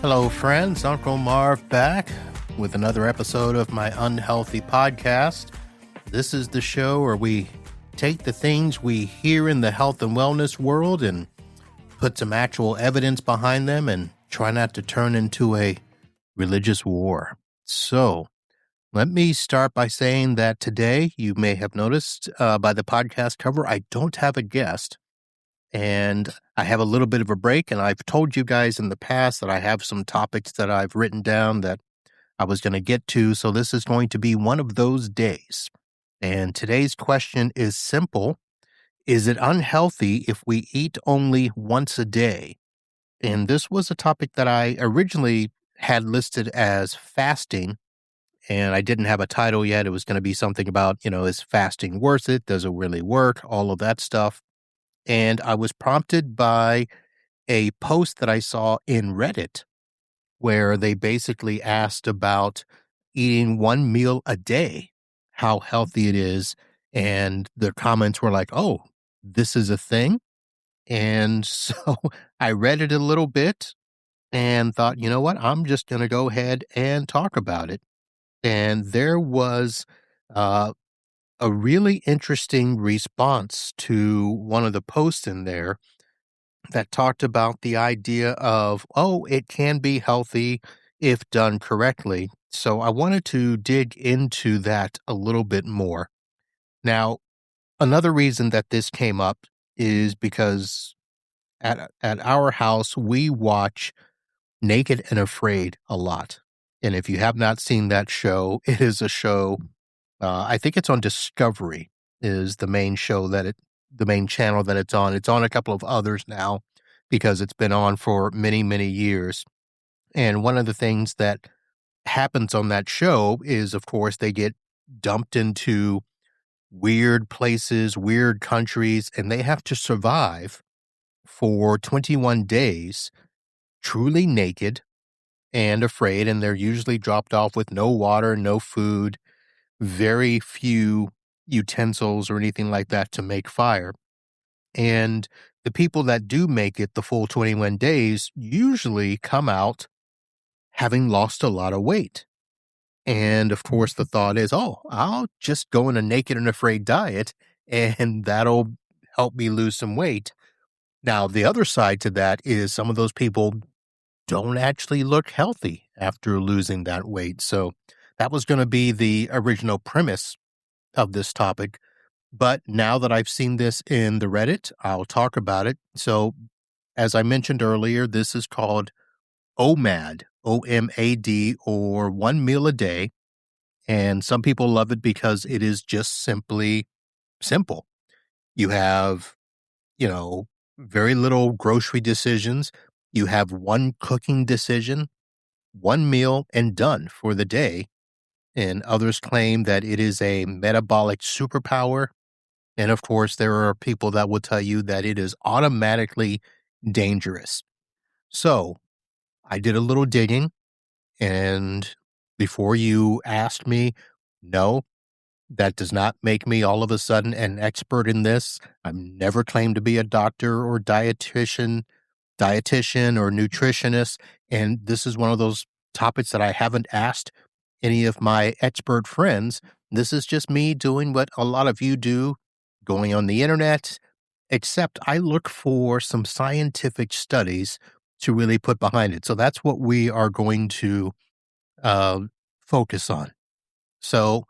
Hello, friends. Uncle Marv back with another episode of my unhealthy podcast. This is the show where we take the things we hear in the health and wellness world and put some actual evidence behind them and try not to turn into a religious war. So, let me start by saying that today, you may have noticed by the podcast cover, I don't have a guest. And I have a little bit of a break, and I've told you guys in the past that I have some topics that I've written down that I was going to get to, so this is going to be one of those days. And today's question is simple. Is it unhealthy if we eat only once a day? And this was a topic that I originally had listed as fasting, and I didn't have a title yet. It was going to be something about, is fasting worth it? Does it really work? All of that stuff. And I was prompted by a post that I saw in Reddit where they basically asked about eating one meal a day, how healthy it is. And the comments were like, oh, this is a thing. And so I read it a little bit and thought, you know what, I'm just going to go ahead and talk about it. And there was a really interesting response to one of the posts in there that talked about the idea of, oh, it can be healthy if done correctly. So I wanted to dig into that a little bit more. Now, another reason that this came up is because at our house, we watch Naked and Afraid a lot. And if you have not seen that show, it is a show, I think it's on Discovery is the main show the main channel that it's on. It's on a couple of others now because it's been on for many, many years. And one of the things that happens on that show is, of course, they get dumped into weird places, weird countries, and they have to survive for 21 days, truly naked and afraid. And they're usually dropped off with no water, no food, very few utensils or anything like that to make fire. And the people that do make it the full 21 days usually come out having lost a lot of weight. And of course, the thought is, oh, I'll just go on a naked and afraid diet and that'll help me lose some weight. Now, the other side to that is some of those people don't actually look healthy after losing that weight. So that was going to be the original premise of this topic. But now that I've seen this in the Reddit, I'll talk about it. So as I mentioned earlier, this is called OMAD, OMAD, or one meal a day. And some people love it because it is just simply simple. You have, very little grocery decisions. You have one cooking decision, one meal, and done for the day. And others claim that it is a metabolic superpower. And of course, there are people that will tell you that it is automatically dangerous. So I did a little digging, and before you asked me, no, that does not make me all of a sudden an expert in this. I've never claimed to be a doctor or dietitian or nutritionist. And this is one of those topics that I haven't asked any of my expert friends. This is just me doing what a lot of you do, going on the internet, except I look for some scientific studies to really put behind it. So that's what we are going to focus on. So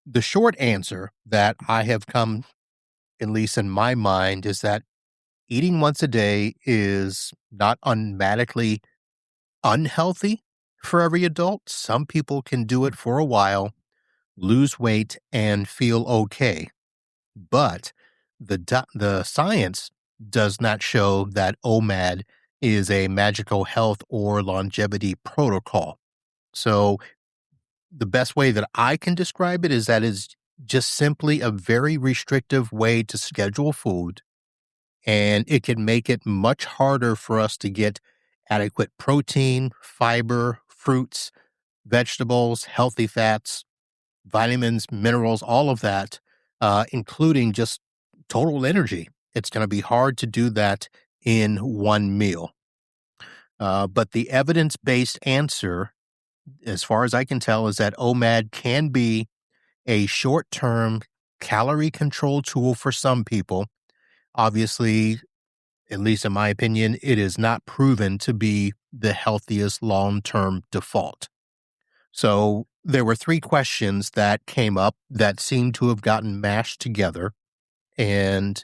the short answer that I have come, at least in my mind, is that eating once a day is not automatically unhealthy for every adult. Some people can do it for a while, lose weight, and feel okay. But the science does not show that OMAD is a magical health or longevity protocol. So the best way that I can describe it is that it's just simply a very restrictive way to schedule food, and it can make it much harder for us to get adequate protein, fiber, fruits, vegetables, healthy fats, vitamins, minerals, all of that, including just total energy. It's going to be hard to do that in one meal. But the evidence-based answer, as far as I can tell, is that OMAD can be a short-term calorie control tool for some people. Obviously, at least in my opinion, it is not proven to be the healthiest long-term default. So there were three questions that came up that seem to have gotten mashed together. And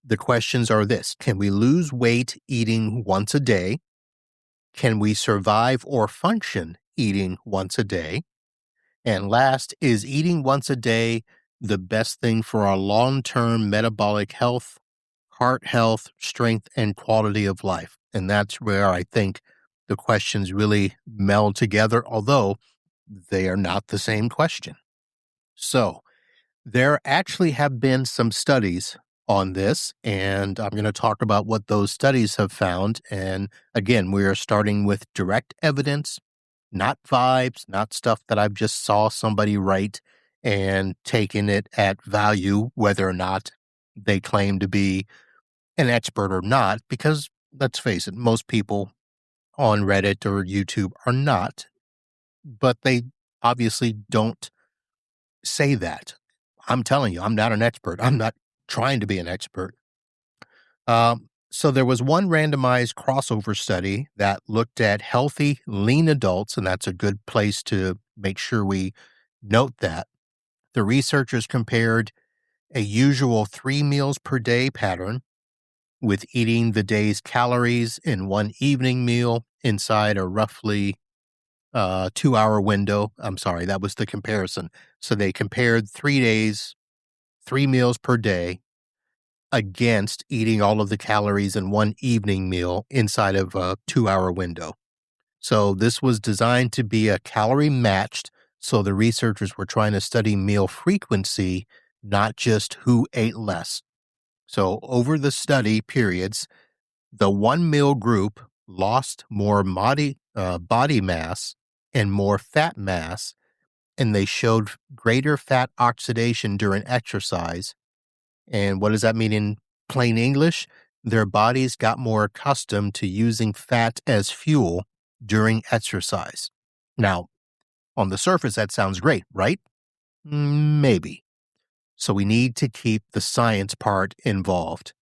the questions are this: can we lose weight eating once a day? Can we survive or function eating once a day? And last, is eating once a day the best thing for our long-term metabolic health, heart health, strength, and quality of life? And that's where I think the questions really meld together, although they are not the same question. So there actually have been some studies on this, and I'm going to talk about what those studies have found. And again, we are starting with direct evidence, not vibes, not stuff that I've just saw somebody write and taken it at value, whether or not they claim to be an expert or not, because let's face it, most people on Reddit or YouTube are not, but they obviously don't say that. I'm telling you, I'm not an expert. I'm not trying to be an expert. So there was one randomized crossover study that looked at healthy, lean adults, and that's a good place to make sure we note that. The researchers compared a usual 3 meals per day pattern with eating the day's calories in one evening meal inside a roughly 2-hour window. I'm sorry, that was the comparison. So they compared 3 days, 3 meals per day against eating all of the calories in one evening meal inside of a 2-hour window. So this was designed to be a calorie matched. So the researchers were trying to study meal frequency, not just who ate less. So over the study periods, the 1 meal group lost more body mass and more fat mass, and they showed greater fat oxidation during exercise. And what does that mean in plain English? Their bodies got more accustomed to using fat as fuel during exercise. Now, on the surface, that sounds great, right? Maybe. So we need to keep the science part involved.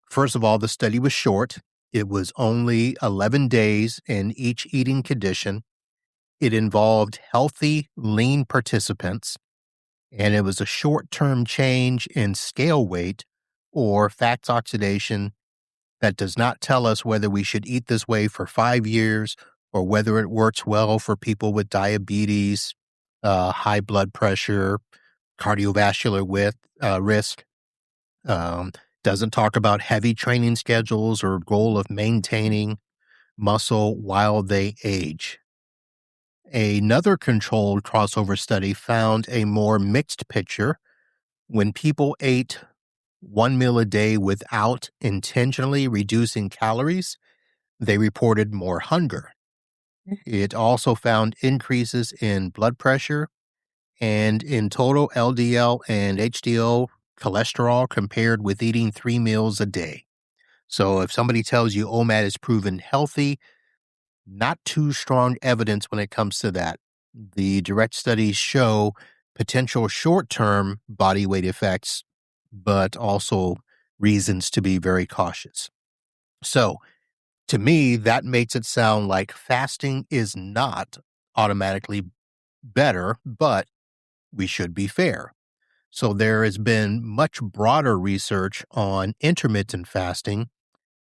First of all, the study was short. It was only 11 days in each eating condition. It involved healthy, lean participants, and it was a short-term change in scale weight or fats oxidation that does not tell us whether we should eat this way for 5 years or whether it works well for people with diabetes, high blood pressure, cardiovascular risk. Doesn't talk about heavy training schedules or goal of maintaining muscle while they age. Another controlled crossover study found a more mixed picture. When people ate 1 meal a day without intentionally reducing calories, they reported more hunger. It also found increases in blood pressure and in total LDL and HDL cholesterol compared with eating 3 meals a day. So if somebody tells you OMAD is proven healthy, not too strong evidence when it comes to that. The direct studies show potential short-term body weight effects, but also reasons to be very cautious. So to me, that makes it sound like fasting is not automatically better, but we should be fair. So there has been much broader research on intermittent fasting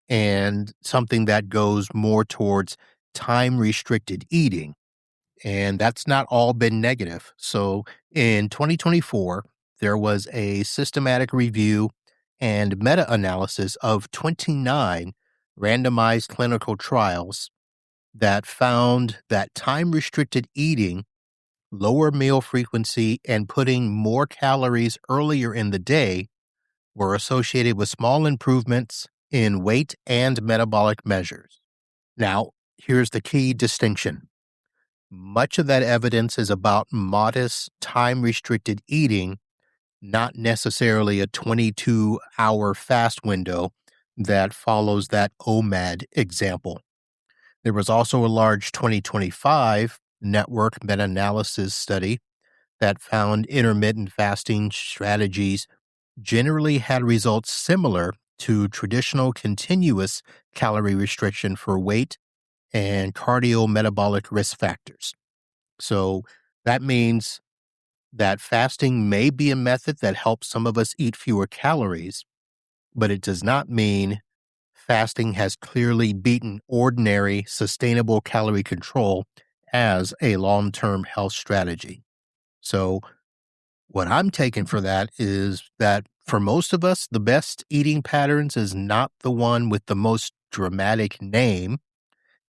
and something that goes more towards time-restricted eating. And that's not all been negative. So in 2024, there was a systematic review and meta-analysis of 29 randomized clinical trials that found that time-restricted eating, lower meal frequency, and putting more calories earlier in the day were associated with small improvements in weight and metabolic measures. Now, here's the key distinction. Much of that evidence is about modest, time-restricted eating, not necessarily a 22-hour fast window that follows that OMAD example. There was also a large 2025 network meta-analysis study that found intermittent fasting strategies generally had results similar to traditional continuous calorie restriction for weight and cardiometabolic risk factors. So that means that fasting may be a method that helps some of us eat fewer calories, but it does not mean fasting has clearly beaten ordinary sustainable calorie control as a long-term health strategy. So what I'm taking for that is that for most of us, the best eating patterns is not the one with the most dramatic name.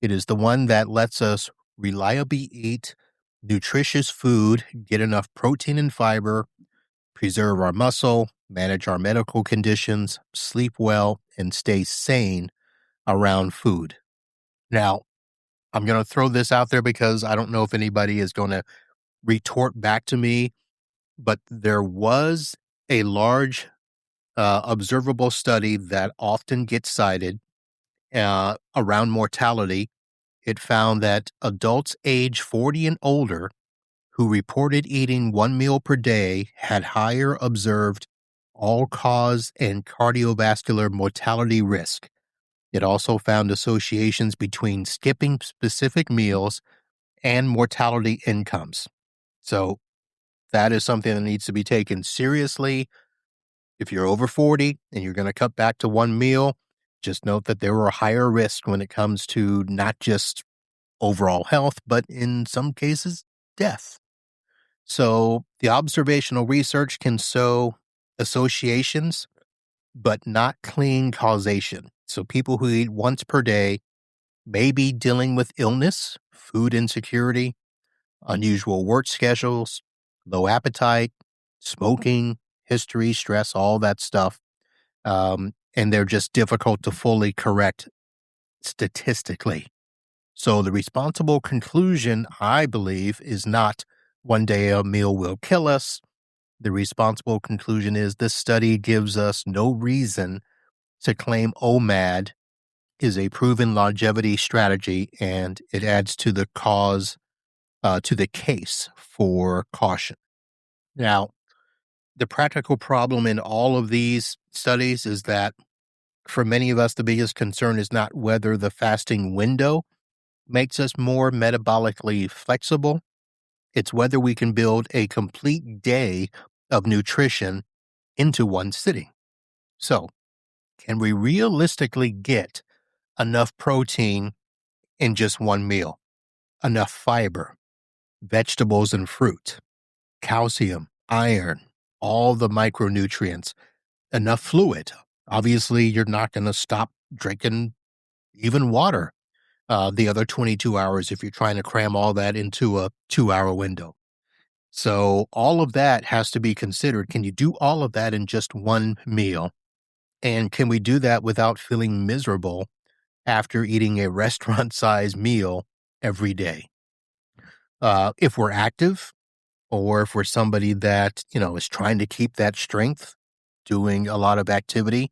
It is the one that lets us reliably eat nutritious food, get enough protein and fiber, preserve our muscle, manage our medical conditions, sleep well, and stay sane around food. Now, I'm going to throw this out there because I don't know if anybody is going to retort back to me, but there was a large observable study that often gets cited around mortality. It found that adults age 40 and older who reported eating one meal per day had higher observed all-cause and cardiovascular mortality risk. It also found associations between skipping specific meals and mortality incomes. So that is something that needs to be taken seriously. If you're over 40 and you're going to cut back to one meal, just note that there are higher risks when it comes to not just overall health, but in some cases, death. So the observational research can show associations, but not clean causation. So people who eat once per day may be dealing with illness, food insecurity, unusual work schedules, low appetite, smoking, history, stress, all that stuff. And they're just difficult to fully correct statistically. So the responsible conclusion, I believe, is not one day a meal will kill us. The responsible conclusion is this study gives us no reason to claim OMAD is a proven longevity strategy, and it adds to the to the case for caution. Now, the practical problem in all of these studies is that for many of us, the biggest concern is not whether the fasting window makes us more metabolically flexible. It's whether we can build a complete day of nutrition into one sitting. So, can we realistically get enough protein in just one meal? Enough fiber, vegetables and fruit, calcium, iron, all the micronutrients, enough fluid. Obviously, you're not going to stop drinking even water the other 22 hours if you're trying to cram all that into a 2-hour window. So all of that has to be considered. Can you do all of that in just one meal? And can we do that without feeling miserable after eating a restaurant-sized meal every day? If we're active or if we're somebody that, is trying to keep that strength, doing a lot of activity,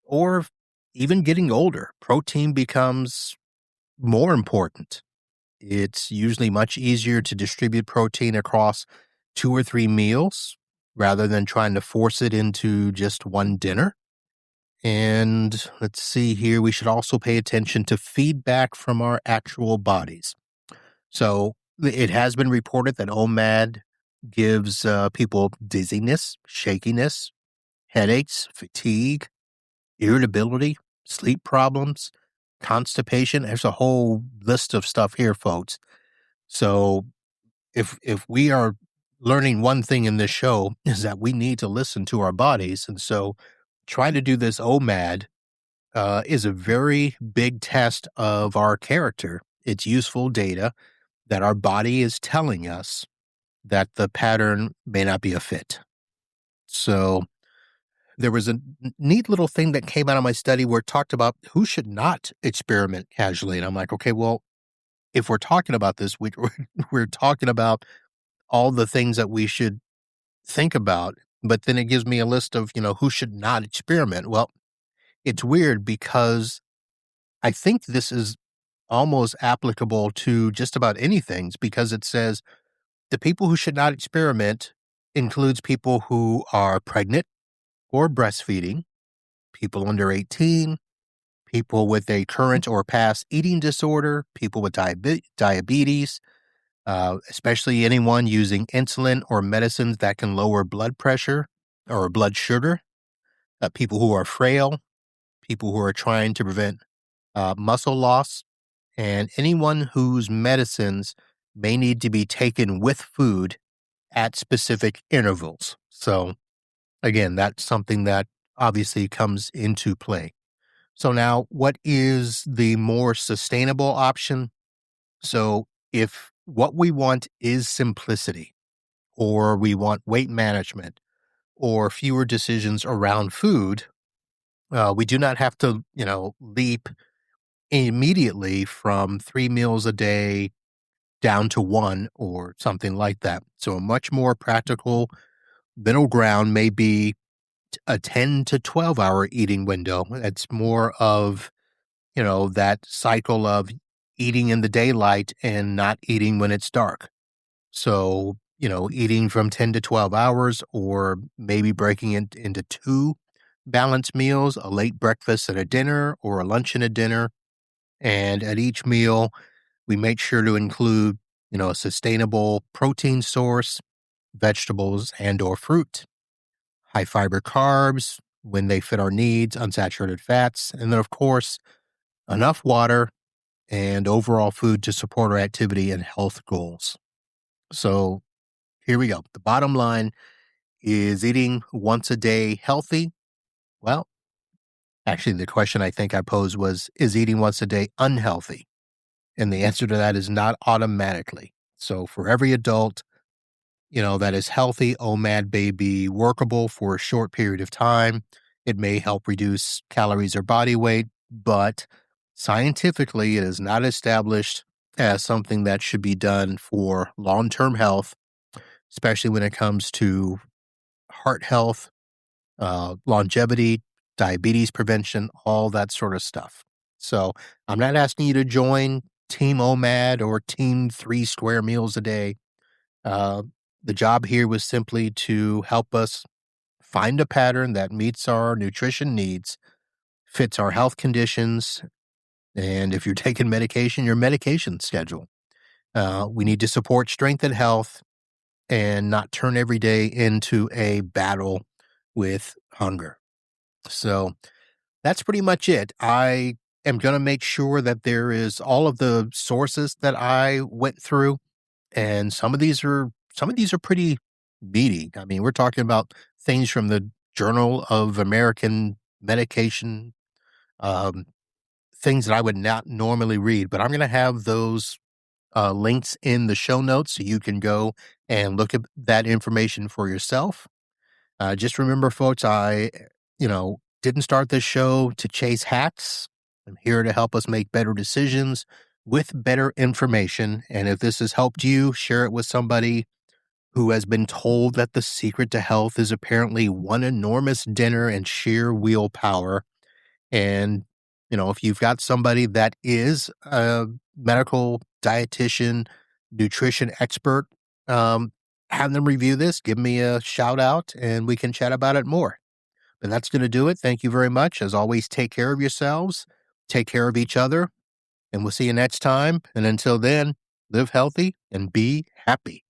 or even getting older, protein becomes more important. It's usually much easier to distribute protein across 2 or 3 meals rather than trying to force it into just one dinner. And let's see here, we should also pay attention to feedback from our actual bodies. So it has been reported that OMAD gives people dizziness, shakiness, headaches, fatigue, irritability, sleep problems, constipation. There's a whole list of stuff here, folks. So if we are learning one thing in this show is that we need to listen to our bodies. And so trying to do this OMAD is a very big test of our character. It's useful data that our body is telling us that the pattern may not be a fit. So there was a neat little thing that came out of my study where it talked about who should not experiment casually. And I'm like, okay, well, if we're talking about this, we're talking about all the things that we should think about, but then it gives me a list of, who should not experiment. Well, it's weird because I think this is almost applicable to just about anything because it says the people who should not experiment includes people who are pregnant or breastfeeding, people under 18, people with a current or past eating disorder, people with diabetes, especially anyone using insulin or medicines that can lower blood pressure or blood sugar, people who are frail, people who are trying to prevent muscle loss, and anyone whose medicines may need to be taken with food at specific intervals. So, again, that's something that obviously comes into play. So, now what is the more sustainable option? So, if what we want is simplicity, or we want weight management, or fewer decisions around food, we do not have to, leap immediately from 3 meals a day down to one or something like that. So, a much more practical middle ground may be a 10 to 12 hour eating window. It's more of, that cycle of eating in the daylight and not eating when it's dark. So, eating from 10 to 12 hours or maybe breaking it into two balanced meals, a late breakfast and a dinner or a lunch and a dinner. And at each meal, we make sure to include, a sustainable protein source, vegetables and or fruit, high fiber carbs when they fit our needs, unsaturated fats, and then of course, enough water and overall food to support our activity and health goals. So here we go. The bottom line is eating once a day healthy? Well, actually, the question I think I posed was, is eating once a day unhealthy? And the answer to that is not automatically. So for every adult, that is healthy, OMAD may be workable for a short period of time. It may help reduce calories or body weight, but scientifically, it is not established as something that should be done for long-term health, especially when it comes to heart health, longevity, diabetes prevention, all that sort of stuff. So I'm not asking you to join Team OMAD or Team 3 square meals a day. Uh, the job here was simply to help us find a pattern that meets our nutrition needs, fits our health conditions, and if you're taking medication, your medication schedule. We need to support strength and health and not turn every day into a battle with hunger. So that's pretty much it. I am going to make sure that there is all of the sources that I went through, and some of these are pretty meaty. I mean, we're talking about things from the Journal of American Medication, um, things that I would not normally read, but I'm going to have those links in the show notes so you can go and look at that information for yourself. Just remember, folks, I didn't start this show to chase hacks. I'm here to help us make better decisions with better information. And if this has helped you, share it with somebody who has been told that the secret to health is apparently one enormous dinner and sheer willpower. And, if you've got somebody that is a medical dietitian, nutrition expert, um, have them review this, give me a shout out, and we can chat about it more. But that's going to do it. Thank you very much. As always, take care of yourselves, take care of each other, and we'll see you next time. And until then, live healthy and be happy.